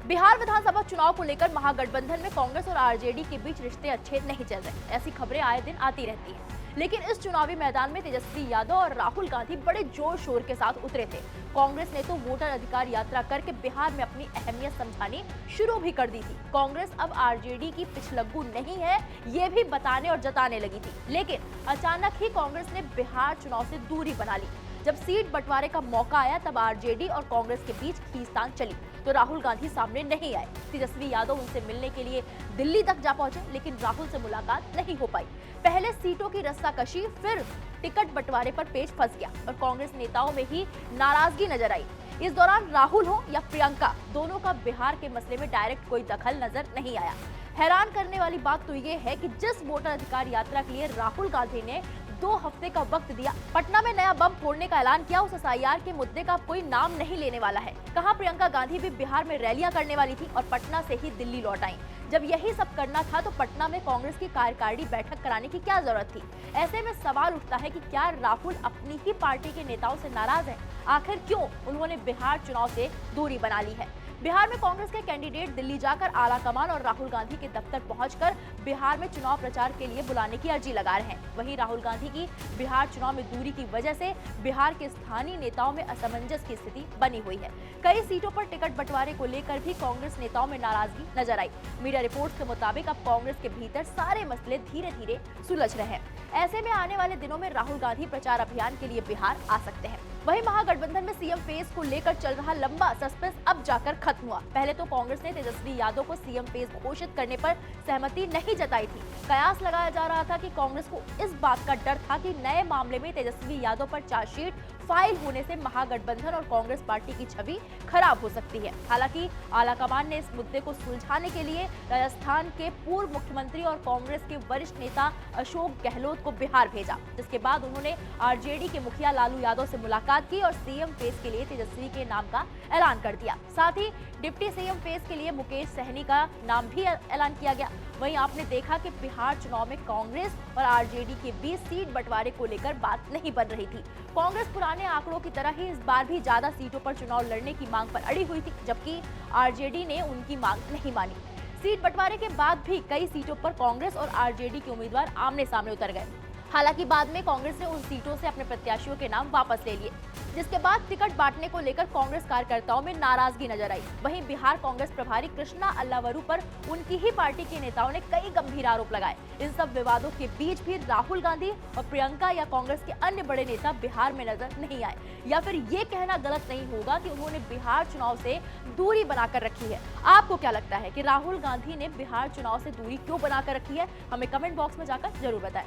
बिहार विधानसभा चुनाव को लेकर महागठबंधन में कांग्रेस और आरजेडी के बीच रिश्ते अच्छे नहीं चल रहे। ऐसी खबरें आए दिन आती रहती हैं। लेकिन इस चुनावी मैदान में तेजस्वी यादव और राहुल गांधी बड़े जोर शोर के साथ उतरे थे। कांग्रेस ने तो वोटर अधिकार यात्रा करके बिहार में अपनी अहमियत समझानी शुरू भी कर दी थी। कांग्रेस अब आरजेडी की पिछलग्गू नहीं है, ये भी बताने और जताने लगी थी। लेकिन अचानक ही कांग्रेस ने बिहार चुनाव से दूरी बना ली। जब सीट बंटवारे का मौका आया तब आरजेडी और कांग्रेस के बीच खींचतान चली तो राहुल गांधी सामने नहीं आए। तेजस्वी यादव उनसे मिलने के लिए दिल्ली तक जा पहुंचे, लेकिन राहुल से मुलाकात नहीं हो पाई। पहले सीटों की रस्साकशी, फिर टिकट बंटवारे पर पेच फंस गया और कांग्रेस नेताओं में ही नाराजगी नजर आई। इस दौरान राहुल हो या प्रियंका, दोनों का बिहार के मसले में डायरेक्ट कोई दखल नजर नहीं आया। हैरान करने वाली बात तो ये है कि जिस वोटर अधिकार यात्रा के लिए राहुल गांधी ने 2 हफ्ते का वक्त दिया, पटना में नया बम फोड़ने का ऐलान किया, उस एसआईआर के मुद्दे का कोई नाम नहीं लेने वाला है। कहा प्रियंका गांधी भी बिहार में रैलियां करने वाली थी और पटना से ही दिल्ली लौट आई। जब यही सब करना था तो पटना में कांग्रेस की कार्यकारिणी बैठक कराने की क्या जरूरत थी? ऐसे में सवाल उठता है कि क्या राहुल अपनी ही पार्टी के नेताओं से नाराज है? आखिर क्यों उन्होंने बिहार चुनाव से दूरी बना ली है? बिहार में कांग्रेस के कैंडिडेट दिल्ली जाकर आलाकमान और राहुल गांधी के दफ्तर पहुंचकर बिहार में चुनाव प्रचार के लिए बुलाने की अर्जी लगा रहे हैं। वहीं राहुल गांधी की बिहार चुनाव में दूरी की वजह से बिहार के स्थानीय नेताओं में असमंजस की स्थिति बनी हुई है। कई सीटों पर टिकट बंटवारे को लेकर भी कांग्रेस नेताओं में नाराजगी नजर आई। मीडिया रिपोर्ट्स के मुताबिक अब कांग्रेस के भीतर सारे मसले धीरे धीरे सुलझ रहे हैं। ऐसे में आने वाले दिनों में राहुल गांधी प्रचार अभियान के लिए बिहार आ सकते हैं। वहीं महागठबंधन में सीएम फेज को लेकर चल रहा लंबा सस्पेंस अब जाकर खत्म हुआ। पहले तो कांग्रेस ने तेजस्वी यादव को सीएम फेज घोषित करने पर सहमति नहीं जताई थी। कयास लगाया जा रहा था कि कांग्रेस को इस बात का डर था कि नए मामले में तेजस्वी यादव पर चार्जशीट फाइल होने से महागठबंधन और कांग्रेस पार्टी की छवि खराब हो सकती है। हालांकि आलाकमान ने इस मुद्दे को सुलझाने के लिए राजस्थान के पूर्व मुख्यमंत्री और कांग्रेस के वरिष्ठ नेता अशोक गहलोत को बिहार भेजा, जिसके बाद उन्होंने आरजेडी के मुखिया लालू यादव से मुलाकात की और सीएम फेज के लिए तेजस्वी के नाम का ऐलान कर दिया। साथ ही डिप्टी सीएम फेज के लिए मुकेश सहनी का नाम भी ऐलान किया गया। वहीं आपने देखा कि बिहार चुनाव में कांग्रेस और आरजेडी के बीच सीट बंटवारे को लेकर बात नहीं बन रही थी। कांग्रेस पुराने आंकड़ों की तरह ही इस बार भी ज्यादा सीटों पर चुनाव लड़ने की मांग पर अड़ी हुई थी, जबकि आरजेडी ने उनकी मांग नहीं मानी। सीट बंटवारे के बाद भी कई सीटों पर कांग्रेस और आरजेडी के उम्मीदवार आमने सामने उतर गए। हालांकि बाद में कांग्रेस ने उन सीटों से अपने प्रत्याशियों के नाम वापस ले लिए, जिसके बाद टिकट बांटने को लेकर कांग्रेस कार्यकर्ताओं में नाराजगी नजर आई। वहीं बिहार कांग्रेस प्रभारी कृष्णा अल्लावरू पर उनकी ही पार्टी के नेताओं ने कई गंभीर आरोप लगाए। इन सब विवादों के बीच भी राहुल गांधी और प्रियंका या कांग्रेस के अन्य बड़े नेता बिहार में नजर नहीं आए, या फिर ये कहना गलत नहीं होगा कि उन्होंने बिहार चुनाव से दूरी बनाकर रखी है। आपको क्या लगता है कि राहुल गांधी ने बिहार चुनाव से दूरी क्यों बनाकर रखी है? हमें कमेंट बॉक्स में जाकर जरूर बताएं।